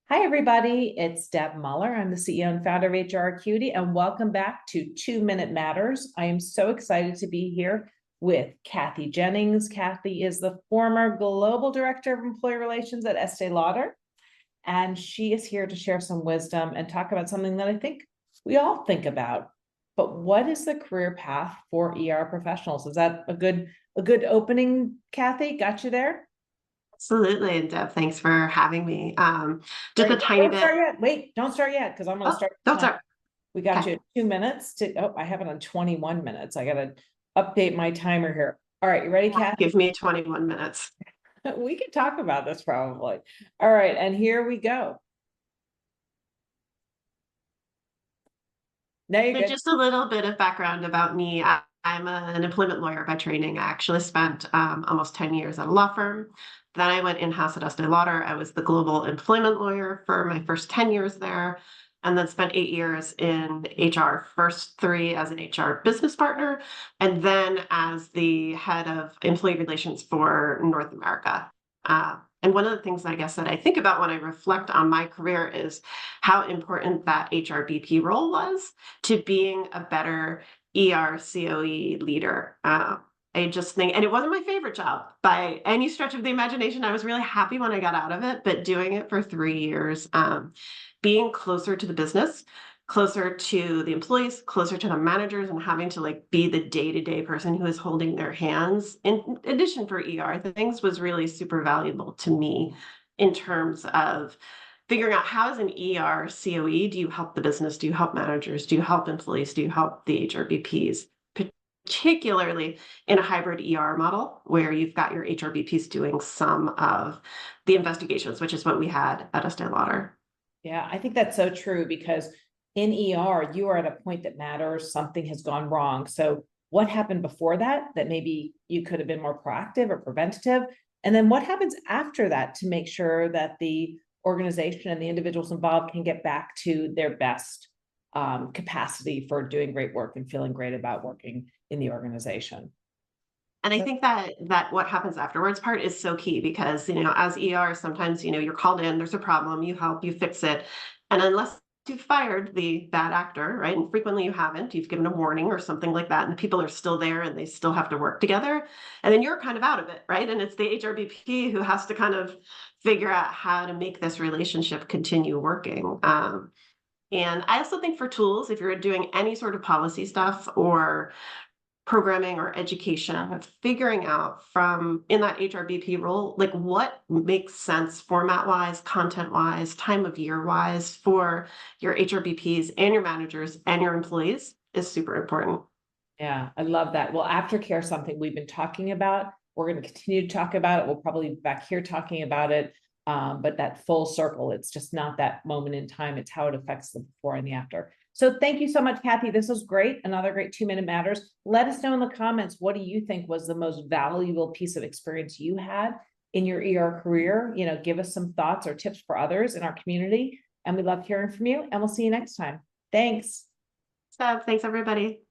Hi, everybody. It's Deb Muller. I'm the CEO and founder of HR Acuity, and welcome back to 2-Minute Matters. I am so excited to be here with Kathy Jennings. Kathy is the former Global Director of Employee Relations at Estée Lauder, and she is here to share some wisdom and talk about something that I think we all think about. But what is the career path for ER professionals? Is that a good opening, Kathy? Got you there? Absolutely. And Deb, thanks for having me. Just a Great. tiny Don't bit. start yet. Wait, don't start yet, because I'm going to Oh, start the don't time. start. We got Okay. you 2 minutes to, oh, I have it on 21 minutes. I got to update my timer here. All right, you ready, Kathy? Give me 21 minutes. We can talk about this probably. All right, and here we go. Now you're So good. just a little bit of background about me. I'm an employment lawyer by training. I actually spent almost 10 years at a law firm. Then I went in-house at Estée Lauder. I was the global employment lawyer for my first 10 years there, and then spent 8 years in HR, first 3 as an HR business partner, and then as the head of employee relations for North America. And one of the things I guess that I think about when I reflect on my career is how important that HRBP role was to being a better ER COE leader. I just think, and it wasn't my favorite job by any stretch of the imagination. I was really happy when I got out of it, but doing it for 3 years, being closer to the business, closer to the employees, closer to the managers, and having to be the day-to-day person who is holding their hands in addition for ER things was really super valuable to me in terms of figuring out how as an ER COE do you help the business, do you help managers, do you help employees, do you help the HRBPs, particularly in a hybrid ER model where you've got your HRBPs doing some of the investigations, which is what we had at Estée Lauder. Yeah, I think that's so true, because in ER, you are at a point that matters. Something has gone wrong. So what happened before that maybe you could have been more proactive or preventative? And then what happens after that to make sure that the organization and the individuals involved can get back to their best capacity for doing great work and feeling great about working in the organization? And I think that what happens afterwards part is so key because, as ER, sometimes, you're called in, there's a problem, you help, you fix it. And unless you've fired the bad actor, right? And frequently you haven't, you've given a warning or something like that, and the people are still there and they still have to work together. And then you're kind of out of it, right? And it's the HRBP who has to kind of figure out how to make this relationship continue working. And I also think for tools, if you're doing any sort of policy stuff or programming or education, figuring out from in that HRBP role, what makes sense format wise, content wise, time of year wise for your HRBPs and your managers and your employees is super important. Yeah, I love that. Well, aftercare is something we've been talking about. We're going to continue to talk about it. We'll probably be back here talking about it. But that full circle, it's just not that moment in time. It's how it affects the before and the after. So thank you so much, Kathy. This was great. Another great 2-Minute Matters. Let us know in the comments, what do you think was the most valuable piece of experience you had in your ER career? Give us some thoughts or tips for others in our community. And we love hearing from you. And we'll see you next time. Thanks. So thanks, everybody.